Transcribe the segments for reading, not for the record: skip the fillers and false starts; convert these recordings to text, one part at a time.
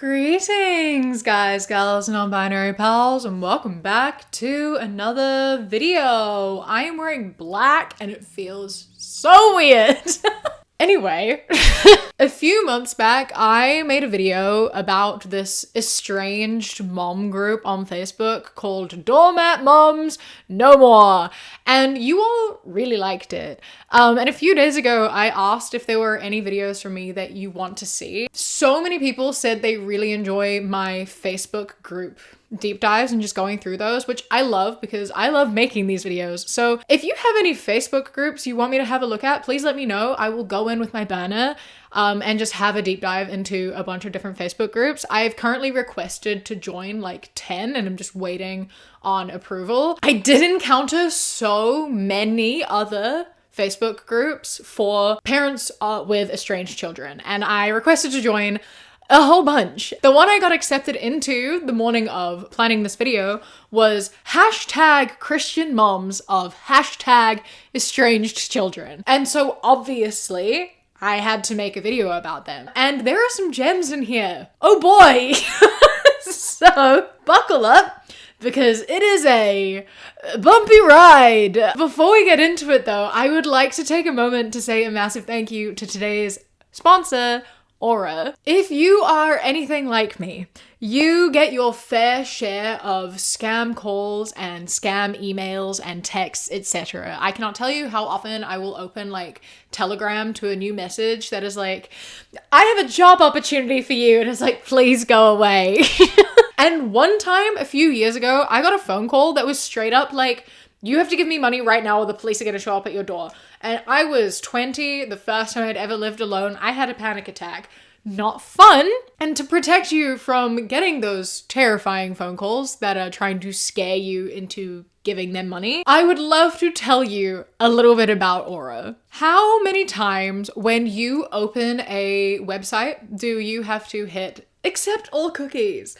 Greetings, guys, gals, non-binary pals, and welcome back to another video. I am wearing black and it feels so weird. Anyway, a few months back, I made a video about this estranged mom group on Facebook called Doormat Moms No More, and you all really liked it. And a few days ago, I asked if there were any videos from me that you want to see. So many people said they really enjoy my Facebook group deep dives and just going through those, which I love because I love making these videos. So if you have any Facebook groups you want me to have a look at, please let me know. I will go in with my banner and just have a deep dive into a bunch of different Facebook groups. I've currently requested to join like 10 and I'm just waiting on approval. I did encounter so many other Facebook groups for parents with estranged children, and I requested to join a whole bunch. The one I got accepted into the morning of planning this video was hashtag Christian moms of hashtag estranged children. And so obviously I had to make a video about them. And there are some gems in here. Oh boy. So buckle up, because it is a bumpy ride. Before we get into it though, I would like to take a moment to say a massive thank you to today's sponsor, Aura. If you are anything like me, you get your fair share of scam calls and scam emails and texts, etc. I cannot tell you how often I will open like Telegram to a new message that is like, I have a job opportunity for you, and it's like, please go away. And one time a few years ago, I got a phone call that was straight up like, you have to give me money right now or the police are going to show up at your door. And I was 20, the first time I'd ever lived alone. I had a panic attack. Not fun. And to protect you from getting those terrifying phone calls that are trying to scare you into giving them money, I would love to tell you a little bit about Aura. How many times when you open a website do you have to hit accept all cookies?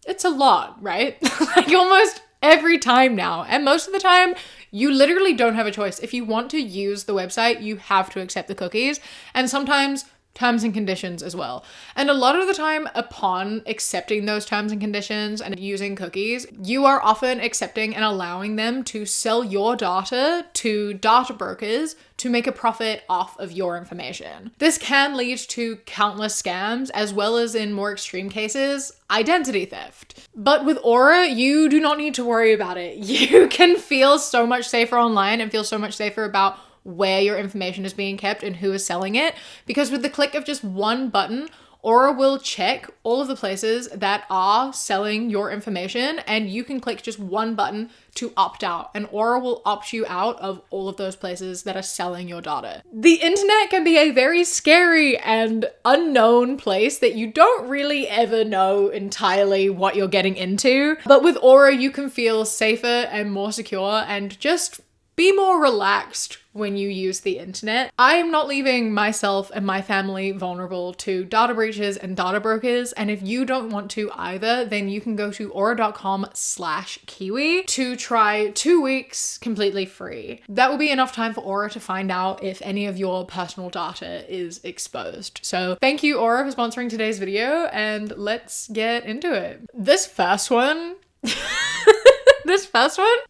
It's a lot, right? Like almost every time now. And most of the time, you literally don't have a choice. If you want to use the website, you have to accept the cookies, and sometimes terms and conditions as well. And a lot of the time, upon accepting those terms and conditions and using cookies, you are often accepting and allowing them to sell your data to data brokers to make a profit off of your information. This can lead to countless scams, as well as in more extreme cases, identity theft. But with Aura, you do not need to worry about it. You can feel so much safer online and feel so much safer about where your information is being kept and who is selling it, because with the click of just one button, Aura will check all of the places that are selling your information, and you can click just one button to opt out, and Aura will opt you out of all of those places that are selling your data. The internet can be a very scary and unknown place that you don't really ever know entirely what you're getting into, but with Aura you can feel safer and more secure and just be more relaxed when you use the internet. I am not leaving myself and my family vulnerable to data breaches and data brokers, and if you don't want to either, then you can go to aura.com/kiwi to try 2 weeks completely free. That will be enough time for Aura to find out if any of your personal data is exposed. So thank you, Aura, for sponsoring today's video, and let's get into it. This first one,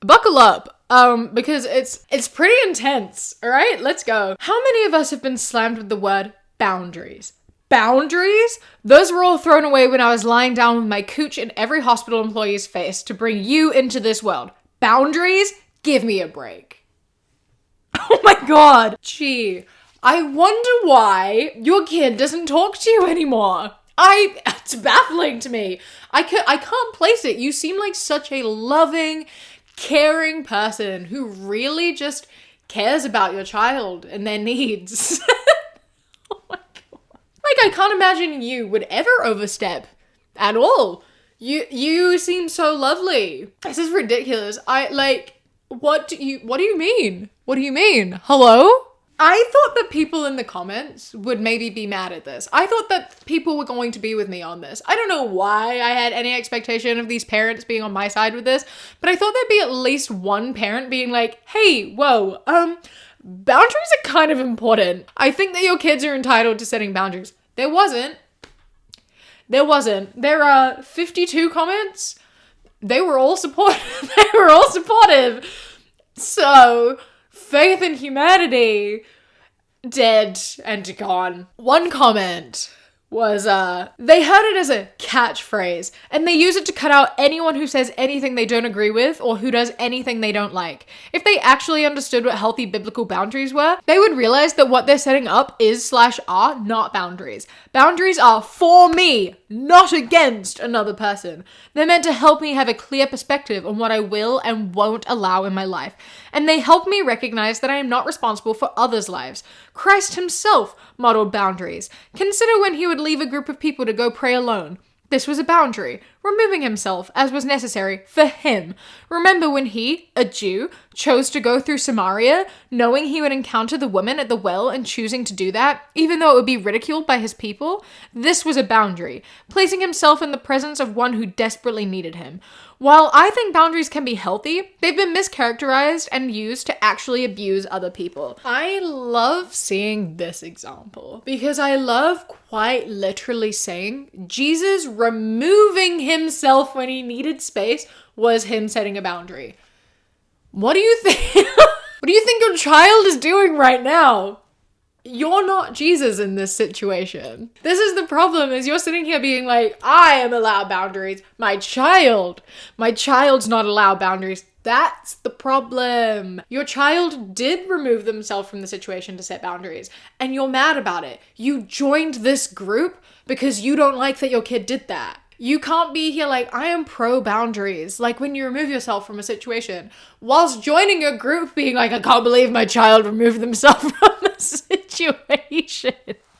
buckle up. Because it's pretty intense. All right, let's go. How many of us have been slammed with the word boundaries? Boundaries? Those were all thrown away when I was lying down with my cooch in every hospital employee's face to bring you into this world. Boundaries? Give me a break. Oh my God. Gee, I wonder why your kid doesn't talk to you anymore. It's baffling to me. I can't place it. You seem like such a loving, caring person who really just cares about your child and their needs. Oh my God. Like, I can't imagine you would ever overstep at all. You seem so lovely. This is ridiculous. What do you mean? What do you mean? Hello? I thought that people in the comments would maybe be mad at this. I thought that people were going to be with me on this. I don't know why I had any expectation of these parents being on my side with this, but I thought there'd be at least one parent being like, hey, whoa, boundaries are kind of important. I think that your kids are entitled to setting boundaries. There wasn't There wasn't. There are 52 comments. They were all supportive. They were all supportive. So, faith in humanity, dead and gone. One comment was, they heard it as a catchphrase, and they use it to cut out anyone who says anything they don't agree with or who does anything they don't like. If they actually understood what healthy biblical boundaries were, they would realize that what they're setting up is/are not boundaries. Boundaries are for me, not against another person. They're meant to help me have a clear perspective on what I will and won't allow in my life. And they help me recognize that I am not responsible for others' lives. Christ himself modeled boundaries. Consider when he would leave a group of people to go pray alone. This was a boundary, removing himself as was necessary for him. Remember when he, a Jew, chose to go through Samaria, knowing he would encounter the woman at the well and choosing to do that, even though it would be ridiculed by his people? This was a boundary, placing himself in the presence of one who desperately needed him. While I think boundaries can be healthy, they've been mischaracterized and used to actually abuse other people. I love seeing this example because I love quite literally saying Jesus removing himself when he needed space was him setting a boundary. What do you think? What do you think your child is doing right now? You're not Jesus in this situation. This is the problem, is you're sitting here being like, I am allowed boundaries. My child's not allowed boundaries. That's the problem. Your child did remove themselves from the situation to set boundaries, and you're mad about it. You joined this group because you don't like that your kid did that. You can't be here like, I am pro boundaries, like when you remove yourself from a situation, whilst joining a group being like, I can't believe my child removed themselves from a situation.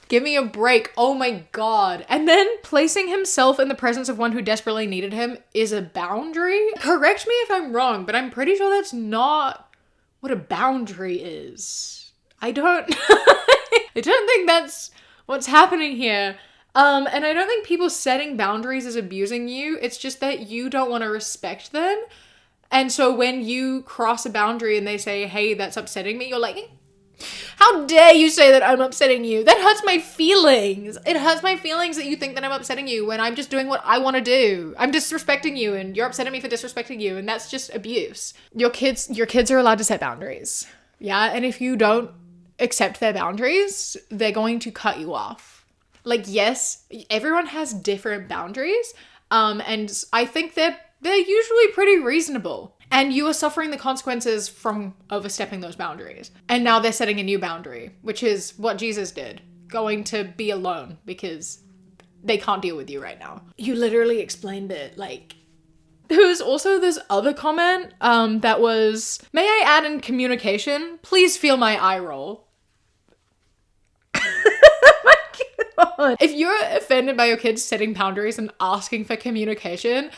Give me a break. Oh my God. And then placing himself in the presence of one who desperately needed him is a boundary? Correct me if I'm wrong, but I'm pretty sure that's not what a boundary is. I don't think that's what's happening here. And I don't think people setting boundaries is abusing you. It's just that you don't want to respect them. And so when you cross a boundary and they say, hey, that's upsetting me, you're like, how dare you say that I'm upsetting you? That hurts my feelings. It hurts my feelings that you think that I'm upsetting you when I'm just doing what I want to do. I'm disrespecting you and you're upsetting me for disrespecting you. And that's just abuse. Your kids are allowed to set boundaries. Yeah. And if you don't accept their boundaries, they're going to cut you off. Like, yes, everyone has different boundaries, and I think they're usually pretty reasonable. And you are suffering the consequences from overstepping those boundaries. And now they're setting a new boundary, which is what Jesus did, going to be alone because they can't deal with you right now. You literally explained it. Like, there was also this other comment that was, may I add in communication? Please feel my eye roll. If you're offended by your kids setting boundaries and asking for communication,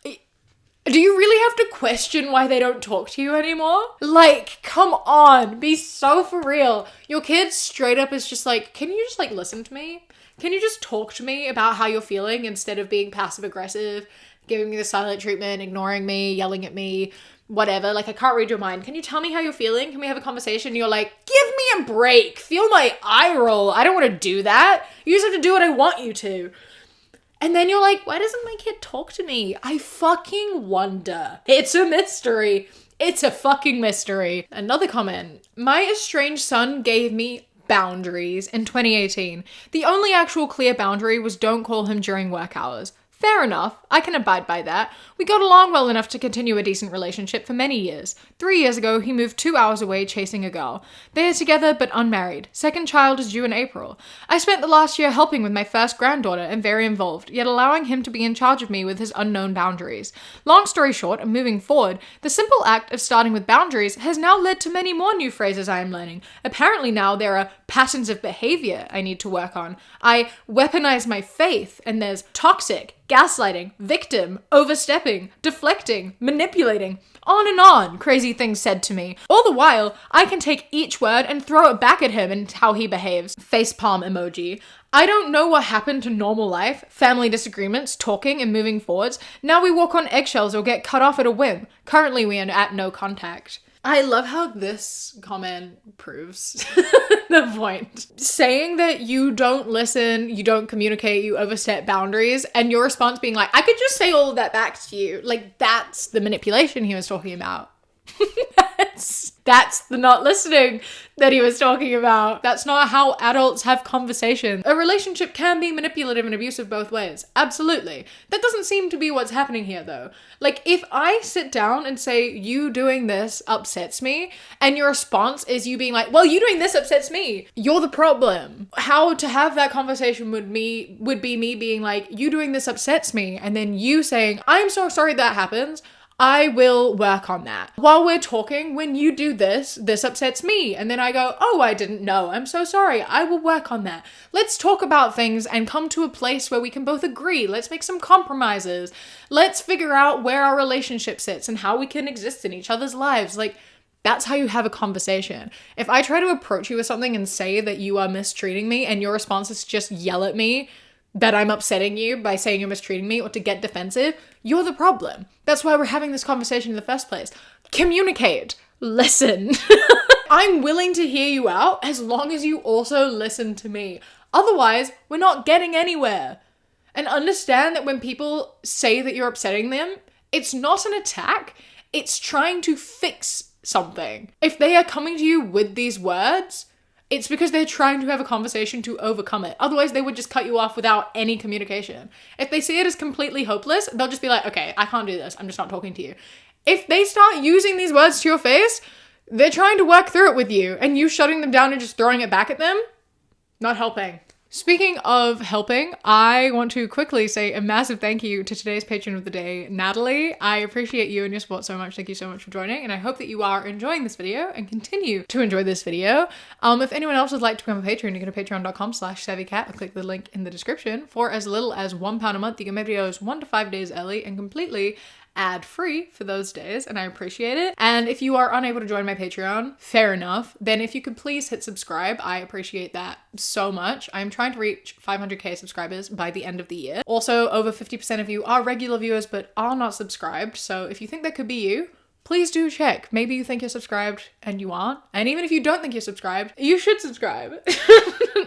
do you really have to question why they don't talk to you anymore? Like, come on, be so for real. Your kid straight up is just like, can you just like listen to me? Can you just talk to me about how you're feeling instead of being passive aggressive, giving me the silent treatment, ignoring me, yelling at me, whatever. Like, I can't read your mind. Can you tell me how you're feeling? Can we have a conversation? You're like, give me a break. Feel my eye roll. I don't want to do that. You just have to do what I want you to. And then you're like, why doesn't my kid talk to me? I fucking wonder. It's a mystery. It's a fucking mystery. Another comment. My estranged son gave me boundaries in 2018. The only actual clear boundary was don't call him during work hours. Fair enough, I can abide by that. We got along well enough to continue a decent relationship for many years. 3 years ago, he moved 2 hours away chasing a girl. They are together but unmarried. Second child is due in April. I spent the last year helping with my first granddaughter and very involved, yet allowing him to be in charge of me with his unknown boundaries. Long story short, and moving forward, the simple act of starting with boundaries has now led to many more new phrases I am learning. Apparently now there are patterns of behavior I need to work on. I weaponize my faith, and there's toxic, gaslighting, victim, overstepping, deflecting, manipulating, on and on, crazy things said to me. All the while, I can take each word and throw it back at him and how he behaves. Facepalm emoji. I don't know what happened to normal life, family disagreements, talking and moving forwards. Now we walk on eggshells or get cut off at a whim. Currently we are at no contact. I love how this comment proves the point. Saying that you don't listen, you don't communicate, you overstep boundaries, and your response being like, I could just say all of that back to you. Like, that's the manipulation he was talking about. That's the not listening that he was talking about. That's not how adults have conversations. A relationship can be manipulative and abusive both ways. Absolutely. That doesn't seem to be what's happening here though. Like, if I sit down and say, you doing this upsets me, and your response is you being like, well, you doing this upsets me, you're the problem. How to have that conversation would be me being like, you doing this upsets me, and then you saying, I'm so sorry that happens, I will work on that. While we're talking, when you do this upsets me. And then I go, oh, I didn't know. I'm so sorry. I will work on that. Let's talk about things and come to a place where we can both agree. Let's make some compromises. Let's figure out where our relationship sits and how we can exist in each other's lives. Like, that's how you have a conversation. If I try to approach you with something and say that you are mistreating me and your response is to just yell at me that I'm upsetting you by saying you're mistreating me or to get defensive, you're the problem. That's why we're having this conversation in the first place. Communicate. Listen. I'm willing to hear you out as long as you also listen to me. Otherwise, we're not getting anywhere. And understand that when people say that you're upsetting them, it's not an attack. It's trying to fix something. If they are coming to you with these words, it's because they're trying to have a conversation to overcome it. Otherwise, they would just cut you off without any communication. If they see it as completely hopeless, they'll just be like, okay, I can't do this. I'm just not talking to you. If they start using these words to your face, they're trying to work through it with you, and you shutting them down and just throwing it back at them, not helping. Speaking of helping, I want to quickly say a massive thank you to today's patron of the day, Natalie. I appreciate you and your support so much. Thank you so much for joining, and I hope that you are enjoying this video and continue to enjoy this video. If anyone else would like to become a patron, you can go to patreon.com/savvycat or click the link in the description. For as little as £1 a month, you can make videos 1 to 5 days early and completely ad-free for those days, and I appreciate it. And if you are unable to join my Patreon, fair enough, then if you could please hit subscribe, I appreciate that so much. I'm trying to reach 500k subscribers by the end of the year. Also, over 50% of you are regular viewers but are not subscribed, so if you think that could be you, please do check. Maybe you think you're subscribed and you aren't. And even if you don't think you're subscribed, you should subscribe.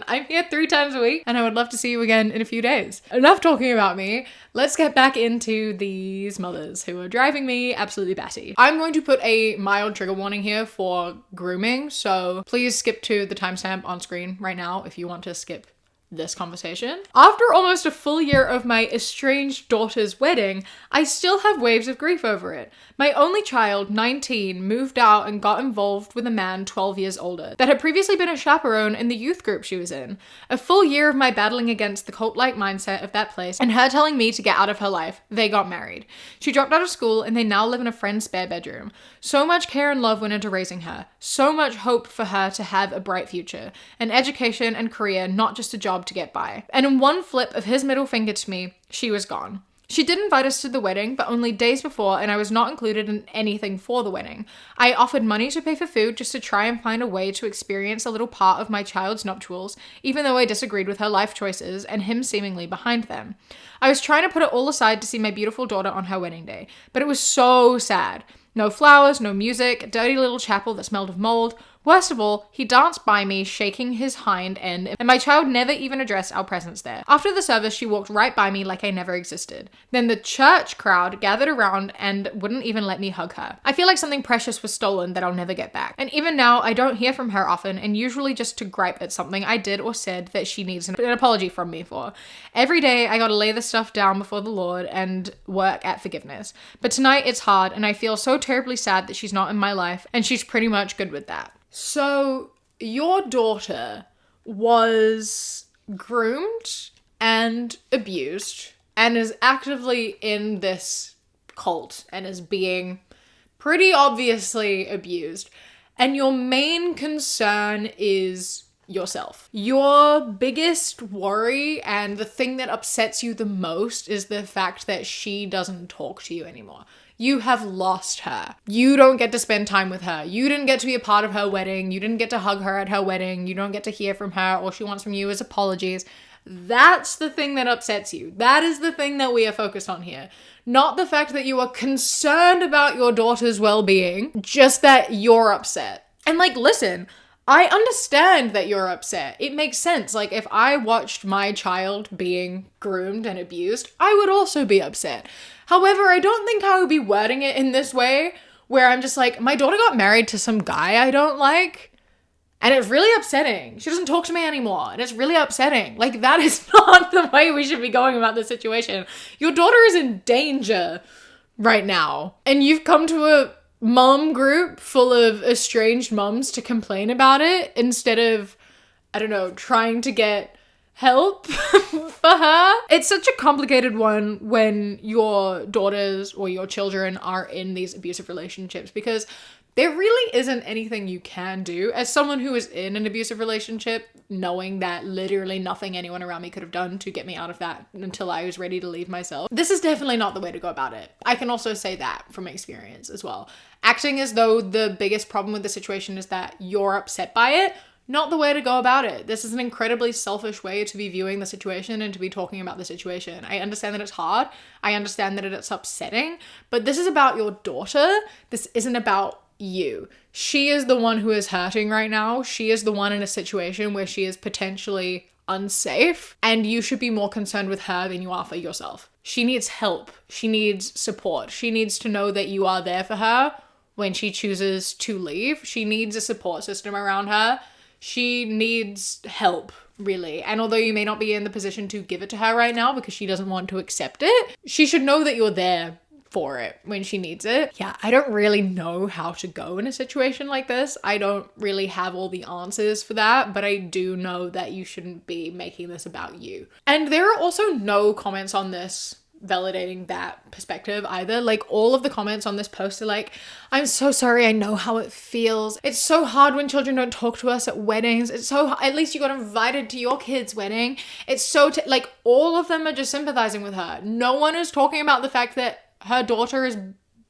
I'm here 3 times a week and I would love to see you again in a few days. Enough talking about me. Let's get back into these mothers who are driving me absolutely batty. I'm going to put a mild trigger warning here for grooming, so please skip to the timestamp on screen right now if you want to skip this conversation. After almost a full year of my estranged daughter's wedding, I still have waves of grief over it. My only child, 19, moved out and got involved with a man 12 years older that had previously been a chaperone in the youth group she was in. A full year of my battling against the cult-like mindset of that place and her telling me to get out of her life, they got married. She dropped out of school and they now live in a friend's spare bedroom. So much care and love went into raising her. So much hope for her to have a bright future, an education and career, not just a job to get by. And in one flip of his middle finger to me, she was gone. She did invite us to the wedding, but only days before, and I was not included in anything for the wedding. I offered money to pay for food just to try and find a way to experience a little part of my child's nuptials, even though I disagreed with her life choices and him seemingly behind them. I was trying to put it all aside to see my beautiful daughter on her wedding day, but it was so sad. No flowers, no music, a dirty little chapel that smelled of mold. Worst of all, he danced by me, shaking his hind end, and my child never even addressed our presence there. After the service, she walked right by me like I never existed. Then the church crowd gathered around and wouldn't even let me hug her. I feel like something precious was stolen that I'll never get back. And even now, I don't hear from her often, and usually just to gripe at something I did or said that she needs an apology from me for. Every day, I gotta lay this stuff down before the Lord and work at forgiveness. But tonight, it's hard, and I feel so terribly sad that she's not in my life, and she's pretty much good with that. So, your daughter was groomed and abused and is actively in this cult and is being pretty obviously abused. And your main concern is yourself. Your biggest worry and the thing that upsets you the most is the fact that she doesn't talk to you anymore. You have lost her. You don't get to spend time with her. You didn't get to be a part of her wedding. You didn't get to hug her at her wedding. You don't get to hear from her. All she wants from you is apologies. That's the thing that upsets you. That is the thing that we are focused on here. Not the fact that you are concerned about your daughter's well-being, just that you're upset. And like, listen, I understand that you're upset. It makes sense. Like, if I watched my child being groomed and abused, I would also be upset. However, I don't think I would be wording it in this way, where I'm just like, my daughter got married to some guy I don't like, and it's really upsetting. She doesn't talk to me anymore, and it's really upsetting. Like, that is not the way we should be going about this situation. Your daughter is in danger right now, and you've come to a mom group full of estranged moms to complain about it instead of, I don't know, trying to get help for her. It's such a complicated one when your daughters or your children are in these abusive relationships, because there really isn't anything you can do as someone who is in an abusive relationship, knowing that literally nothing anyone around me could have done to get me out of that until I was ready to leave myself. This is definitely not the way to go about it. I can also say that from experience as well. Acting as though the biggest problem with the situation is that you're upset by it, not the way to go about it. This is an incredibly selfish way to be viewing the situation and to be talking about the situation. I understand that it's hard. I understand that it's upsetting, but this is about your daughter. This isn't about you. She is the one who is hurting right now. She is the one in a situation where she is potentially unsafe, and you should be more concerned with her than you are for yourself. She needs help. She needs support. She needs to know that you are there for her when she chooses to leave. She needs a support system around her. She needs help, really. And although you may not be in the position to give it to her right now because she doesn't want to accept it, she should know that you're there for it when she needs it. Yeah, I don't really know how to go in a situation like this. I don't really have all the answers for that, but I do know that you shouldn't be making this about you. And there are also no comments on this validating that perspective either. Like, all of the comments on this post are like, I'm so sorry, I know how it feels. It's so hard when children don't talk to us at weddings. It's so, at least you got invited to your kid's wedding. It's so, like, all of them are just sympathizing with her. No one is talking about the fact that her daughter is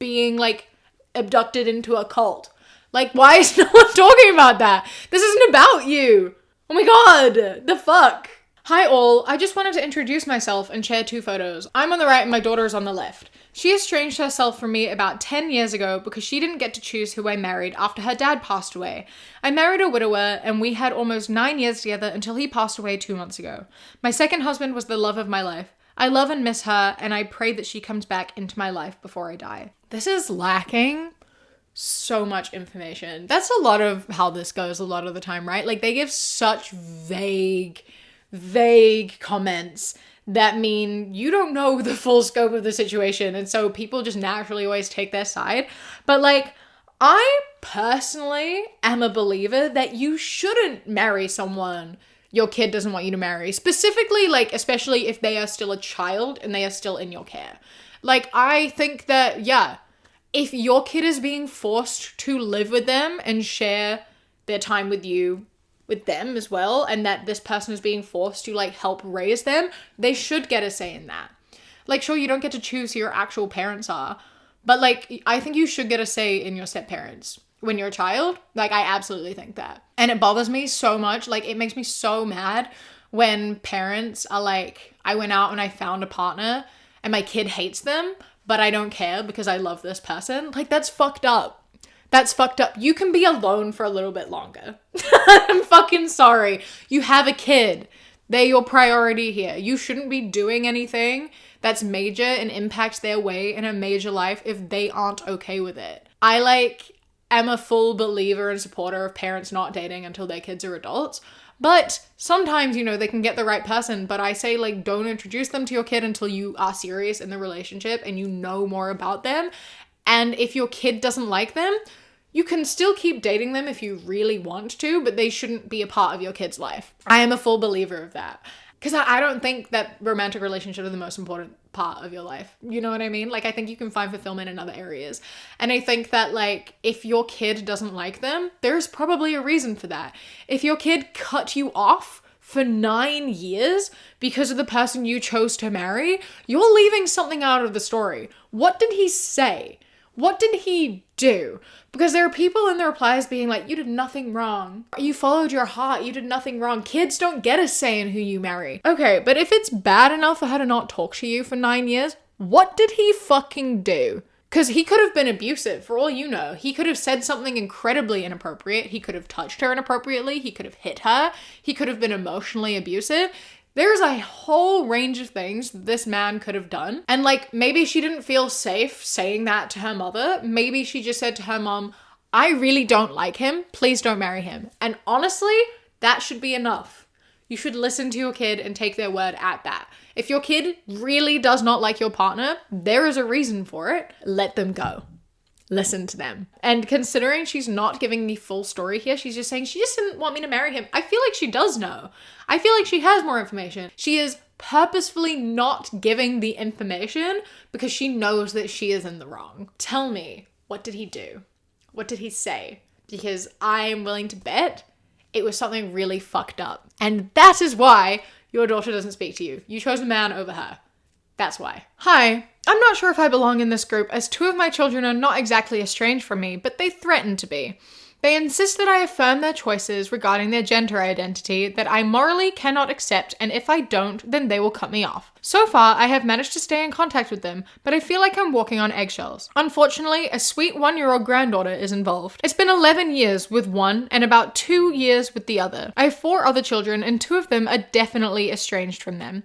being, like, abducted into a cult. Like, why is no one talking about that? This isn't about you. Oh my god, the fuck? Hi all, I just wanted to introduce myself and share 2 photos. I'm on the right and my daughter is on the left. She estranged herself from me about 10 years ago because she didn't get to choose who I married after her dad passed away. I married a widower and we had almost 9 years together until he passed away 2 months ago. My second husband was the love of my life. I love and miss her, and I pray that she comes back into my life before I die. This is lacking so much information. That's a lot of how this goes a lot of the time, right? Like, they give such vague comments that mean you don't know the full scope of the situation, and so people just naturally always take their side. But, like, I personally am a believer that you shouldn't marry someone your kid doesn't want you to marry. Specifically, like, especially if they are still a child and they are still in your care. Like, I think that, yeah, if your kid is being forced to live with them and share their time with you, with them as well, and that this person is being forced to, like, help raise them, they should get a say in that. Like, sure, you don't get to choose who your actual parents are, but, like, I think you should get a say in your step-parents when you're a child. Like, I absolutely think that. And it bothers me so much. Like, it makes me so mad when parents are like, I went out and I found a partner and my kid hates them, but I don't care because I love this person. Like, that's fucked up. That's fucked up. You can be alone for a little bit longer. I'm fucking sorry. You have a kid. They're your priority here. You shouldn't be doing anything that's major and impacts their way in a major life if they aren't okay with it. I, am a full believer and supporter of parents not dating until their kids are adults. But sometimes, they can get the right person. But I say, don't introduce them to your kid until you are serious in the relationship and you know more about them. And if your kid doesn't like them, you can still keep dating them if you really want to, but they shouldn't be a part of your kid's life. I am a full believer of that. Because I don't think that romantic relationships are the most important part of your life. You know what I mean? I think you can find fulfillment in other areas. And I think that, if your kid doesn't like them, there's probably a reason for that. If your kid cut you off for 9 years because of the person you chose to marry, you're leaving something out of the story. What did he say? What did he do? Because there are people in the replies being like, you did nothing wrong. You followed your heart. You did nothing wrong. Kids don't get a say in who you marry. Okay, but if it's bad enough for her to not talk to you for 9 years, what did he fucking do? Because he could have been abusive, for all you know. He could have said something incredibly inappropriate. He could have touched her inappropriately. He could have hit her. He could have been emotionally abusive. There's a whole range of things this man could have done. And like, maybe she didn't feel safe saying that to her mother. Maybe she just said to her mom, I really don't like him. Please don't marry him. And honestly, that should be enough. You should listen to your kid and take their word at that. If your kid really does not like your partner, there is a reason for it. Let them go. Listen to them. And considering she's not giving the full story here, she's just saying she just didn't want me to marry him. I feel like she does know. I feel like she has more information. She is purposefully not giving the information because she knows that she is in the wrong. Tell me, what did he do? What did he say? Because I am willing to bet it was something really fucked up. And that is why your daughter doesn't speak to you. You chose a man over her. That's why. Hi, I'm not sure if I belong in this group as 2 of my children are not exactly estranged from me, but they threaten to be. They insist that I affirm their choices regarding their gender identity that I morally cannot accept, and if I don't, then they will cut me off. So far, I have managed to stay in contact with them, but I feel like I'm walking on eggshells. Unfortunately, a sweet 1-year-old granddaughter is involved. It's been 11 years with one and about 2 years with the other. I have 4 other children, and 2 of them are definitely estranged from them.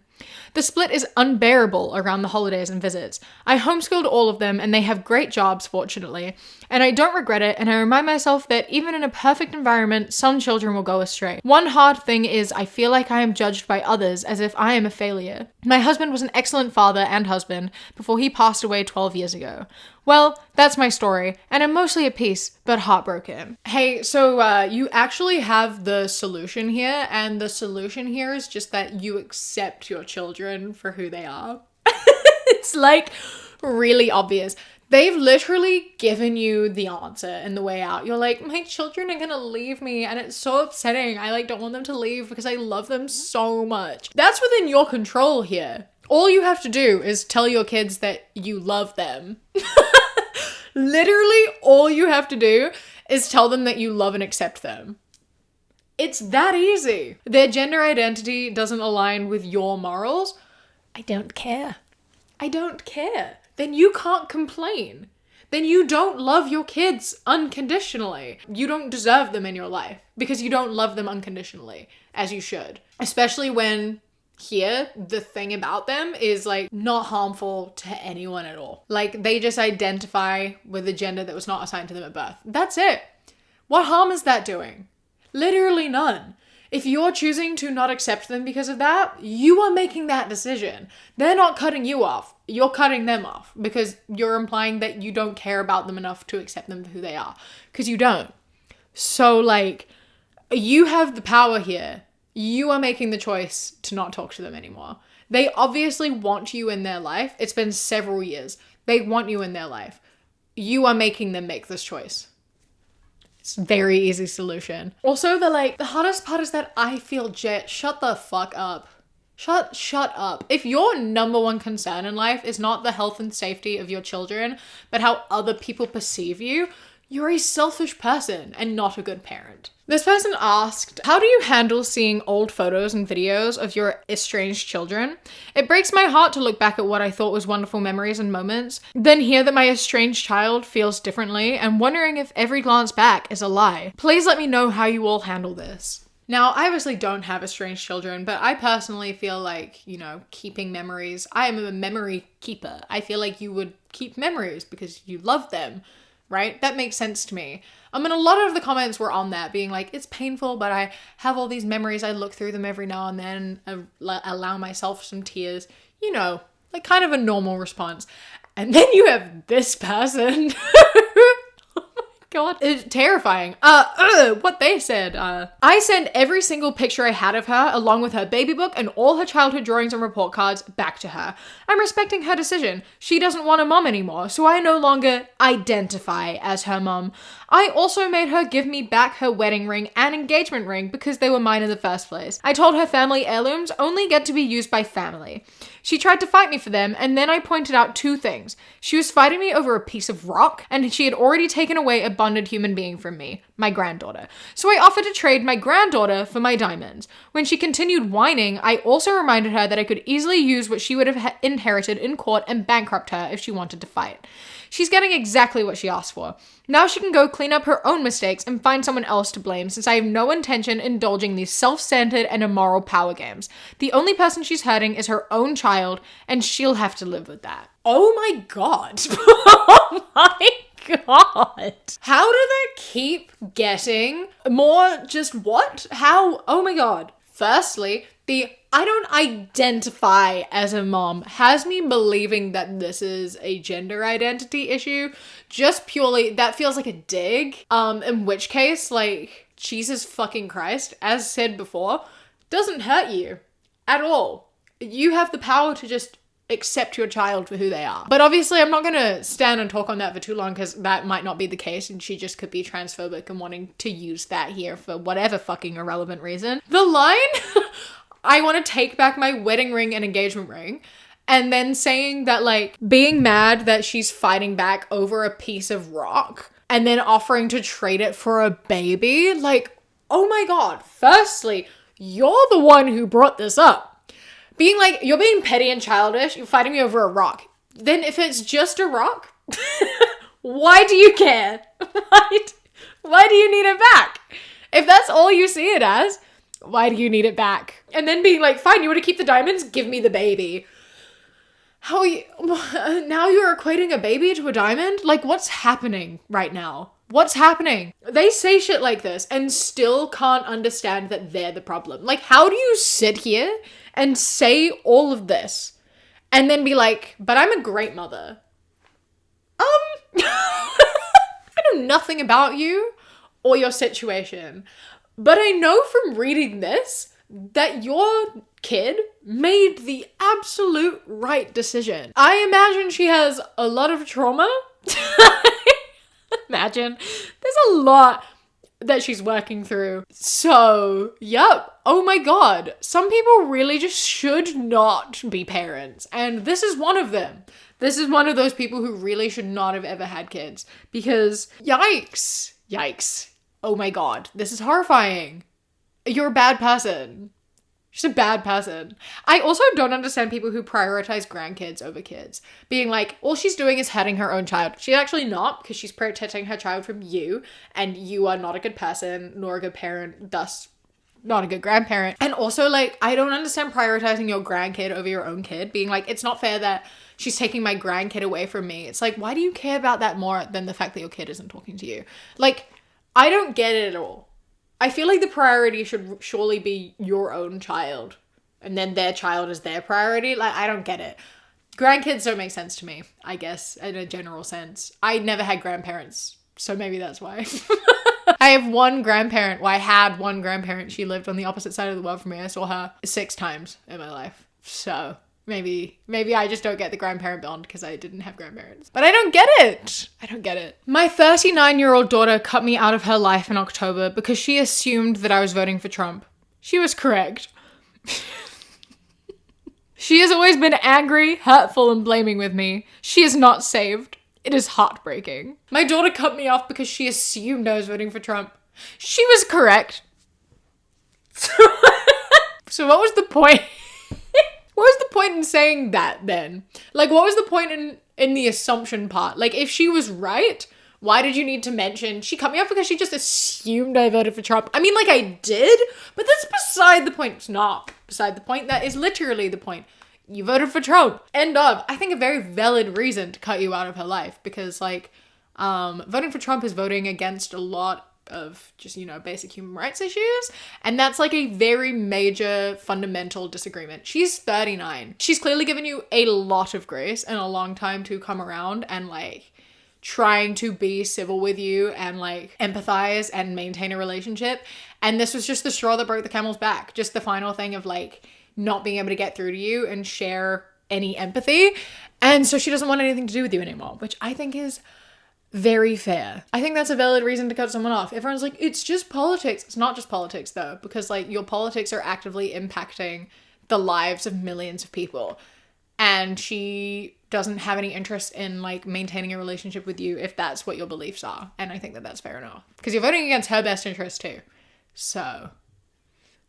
The split is unbearable around the holidays and visits. I homeschooled all of them and they have great jobs, fortunately. And I don't regret it, and I remind myself that even in a perfect environment, some children will go astray. One hard thing is I feel like I am judged by others as if I am a failure. My husband was an excellent father and husband before he passed away 12 years ago. Well, that's my story, and I'm mostly at peace, but heartbroken. Hey, so you actually have the solution here, and the solution here is just that you accept your children for who they are. It's like really obvious. They've literally given you the answer and the way out. You're like, my children are gonna leave me, and it's so upsetting. I don't want them to leave because I love them so much. That's within your control here. All you have to do is tell your kids that you love them. Literally, all you have to do is tell them that you love and accept them. It's that easy. Their gender identity doesn't align with your morals. I don't care. I don't care. Then you can't complain. Then you don't love your kids unconditionally. You don't deserve them in your life because you don't love them unconditionally, as you should. Especially when here, the thing about them is like not harmful to anyone at all. Like they just identify with a gender that was not assigned to them at birth. That's it. What harm is that doing? Literally none. If you're choosing to not accept them because of that, you are making that decision. They're not cutting you off. You're cutting them off because you're implying that you don't care about them enough to accept them for who they are. Because you don't. So like, you have the power here. You are making the choice to not talk to them anymore. They obviously want you in their life. It's been several years. They want you in their life. You are making them make this choice. It's a very easy solution. Also, the hardest part is that I feel shut the fuck up. Shut up. If your number one concern in life is not the health and safety of your children, but how other people perceive you, you're a selfish person and not a good parent. This person asked, how do you handle seeing old photos and videos of your estranged children? It breaks my heart to look back at what I thought was wonderful memories and moments, then hear that my estranged child feels differently and wondering if every glance back is a lie. Please let me know how you all handle this. Now, I obviously don't have estranged children, but I personally feel like, keeping memories. I am a memory keeper. I feel like you would keep memories because you love them. Right? That makes sense to me. And a lot of the comments were on that being like, it's painful, but I have all these memories. I look through them every now and then, allow myself some tears, like kind of a normal response. And then you have this person. Oh my God, it's terrifying. What they said, I sent every single picture I had of her, along with her baby book and all her childhood drawings and report cards, back to her. I'm respecting her decision. She doesn't want a mom anymore, so I no longer identify as her mom. I also made her give me back her wedding ring and engagement ring because they were mine in the first place. I told her family heirlooms only get to be used by family. She tried to fight me for them, and then I pointed out two things. She was fighting me over a piece of rock, and she had already taken away a bonded human being from me, my granddaughter. So I offered to trade my granddaughter for my diamonds. When she continued whining, I also reminded her that I could easily use what she would have inherited in court and bankrupt her if she wanted to fight. She's getting exactly what she asked for. Now she can go clean up her own mistakes and find someone else to blame, since I have no intention in indulging these self-centered and immoral power games. The only person she's hurting is her own child, and she'll have to live with that. Oh my God. Oh my God. How do they keep getting more just what? How? Oh my God. Firstly, the I don't identify as a mom has me believing that this is a gender identity issue. Just purely, that feels like a dig. In which case, like, Jesus fucking Christ, as said before, doesn't hurt you at all. You have the power to just accept your child for who they are. But obviously I'm not gonna stand and talk on that for too long, because that might not be the case and she just could be transphobic and wanting to use that here for whatever fucking irrelevant reason. The line, I want to take back my wedding ring and engagement ring, and then saying that, like, being mad that she's fighting back over a piece of rock and then offering to trade it for a baby. Like, oh my God. Firstly, you're the one who brought this up. Being like, you're being petty and childish, you're fighting me over a rock. Then if it's just a rock, why do you care? Why do you need it back? If that's all you see it as, why do you need it back? And then being like, fine, you want to keep the diamonds? Give me the baby. How are you, now you're equating a baby to a diamond? Like, what's happening right now? What's happening? They say shit like this and still can't understand that they're the problem. Like, how do you sit here and say all of this and then be like, but I'm a great mother? I know nothing about you or your situation, but I know from reading this that your kid made the absolute right decision. I imagine she has a lot of trauma. Imagine. There's a lot that she's working through. So, yep. Oh my God. Some people really just should not be parents. And this is one of them. This is one of those people who really should not have ever had kids. Because, yikes. Yikes. Oh my God. This is horrifying. You're a bad person. She's a bad person. I also don't understand people who prioritize grandkids over kids. Being like, all she's doing is hurting her own child. She's actually not, because she's protecting her child from you, and you are not a good person, nor a good parent, thus not a good grandparent. And also, like, I don't understand prioritizing your grandkid over your own kid. Being like, it's not fair that she's taking my grandkid away from me. It's like, why do you care about that more than the fact that your kid isn't talking to you? Like, I don't get it at all. I feel like the priority should surely be your own child, and then their child is their priority. Like, I don't get it. Grandkids don't make sense to me, I guess, in a general sense. I never had grandparents, so maybe that's why. I have one grandparent. Well, I had one grandparent. She lived on the opposite side of the world from me. I saw her 6 times in my life. So maybe I just don't get the grandparent bond because I didn't have grandparents. But I don't get it. I don't get it. My 39-year-old daughter cut me out of her life in October because she assumed that I was voting for Trump. She was correct. She has always been angry, hurtful, and blaming with me. She is not saved. It is heartbreaking. My daughter cut me off because she assumed I was voting for Trump. She was correct. So what was the point? What was the point in saying that then? Like, what was the point in the assumption part? Like, if she was right, why did you need to mention she cut me off because she just assumed I voted for Trump? I mean, like, I did, but that's beside the point. It's not beside the point. That is literally the point. You voted for Trump. End of. I think a very valid reason to cut you out of her life, because, like, voting for Trump is voting against a lot of just, you know, basic human rights issues. And that's like a very major fundamental disagreement. She's 39. She's clearly given you a lot of grace and a long time to come around and, like, trying to be civil with you and like empathize and maintain a relationship. And this was just the straw that broke the camel's back. Just the final thing of like not being able to get through to you and share any empathy. And so she doesn't want anything to do with you anymore, which I think is very fair. I think that's a valid reason to cut someone off. Everyone's like, it's just politics. It's not just politics though, because like your politics are actively impacting the lives of millions of people. And she doesn't have any interest in like maintaining a relationship with you if that's what your beliefs are. And I think that that's fair enough, because you're voting against her best interest too. So,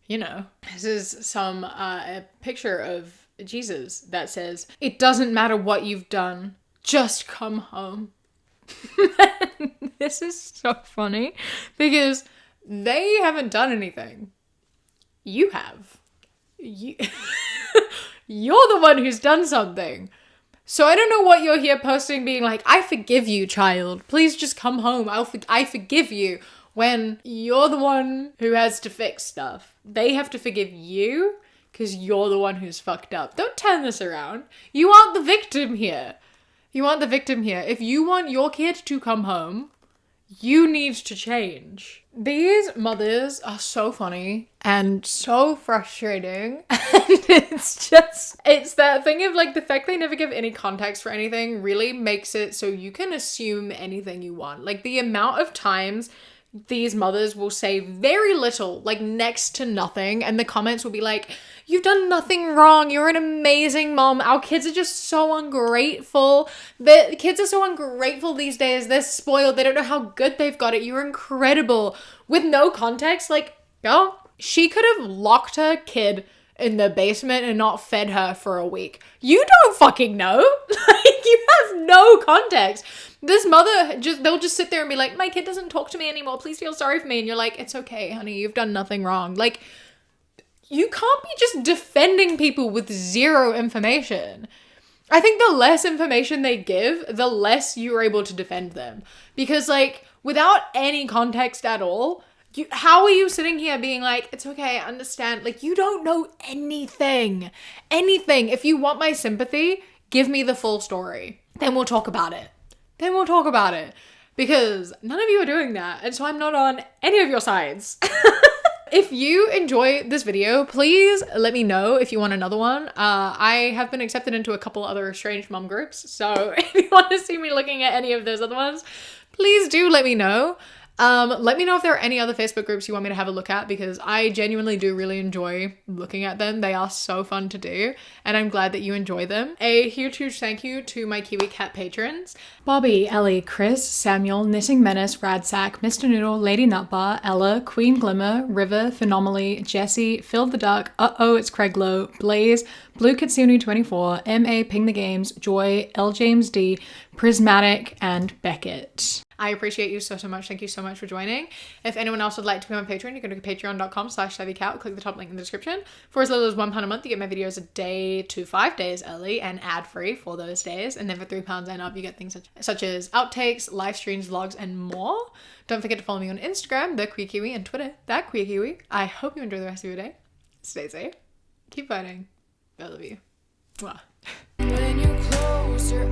you know, this is some a picture of Jesus that says, it doesn't matter what you've done, just come home. This is so funny because they haven't done anything. You have. You're the one who's done something. So I don't know what you're here posting being like, I forgive you, child. Please just come home. I forgive you, when you're the one who has to fix stuff. They have to forgive you because you're the one who's fucked up. Don't turn this around. You aren't the victim here. You aren't the victim here. If you want your kid to come home, you need to change. These mothers are so funny and so frustrating. And it's that thing of like the fact they never give any context for anything really makes it so you can assume anything you want. Like the amount of times these mothers will say very little, like next to nothing, and the comments will be like, you've done nothing wrong, you're an amazing mom. Our kids are just so ungrateful. The kids are so ungrateful these days. They're spoiled. They don't know how good they've got it. You're incredible. With no context. Like, girl, she could have locked her kid in the basement and not fed her for a week. You don't fucking know. Like, you have no context. This mother, they'll just sit there and be like, my kid doesn't talk to me anymore. Please feel sorry for me. And you're like, it's okay, honey. You've done nothing wrong. Like, you can't be just defending people with zero information. I think the less information they give, the less you're able to defend them. Because like, without any context at all, how are you sitting here being like, it's okay, I understand. Like, you don't know anything. Anything. If you want my sympathy, give me the full story. Then we'll talk about it. Because none of you are doing that. And so I'm not on any of your sides. If you enjoy this video, please let me know if you want another one. I have been accepted into a couple other estranged mom groups. So if you want to see me looking at any of those other ones, please do let me know. Let me know if there are any other Facebook groups you want me to have a look at, because I genuinely do really enjoy looking at them. They are so fun to do, and I'm glad that you enjoy them. A huge thank you to my Kiwi Cat patrons: Bobby, Ellie, Chris, Samuel, Knitting Menace, Radsack, Mr. Noodle, Lady Nutbar, Ella, Queen Glimmer, River, Phenomenally, Jesse, Phil the Duck, It's Craiglow, Blaze, Blue Kitsune 24, MA Ping the Games, Joy, L James D, Prismatic, and Beckett. I appreciate you so much. Thank you so much for joining. If anyone else would like to become a patron, you can go to patreon.com/savvycat, click the top link in the description. For as little as £1 a month, you get my videos a day to 5 days early and ad-free for those days. And then for £3 and up, you get things such as outtakes, live streams, vlogs, and more. Don't forget to follow me on Instagram, The Queer Kiwi, and Twitter, That Queer Kiwi. I hope you enjoy the rest of your day. Stay safe. Keep fighting. I love you. Mwah. When you close your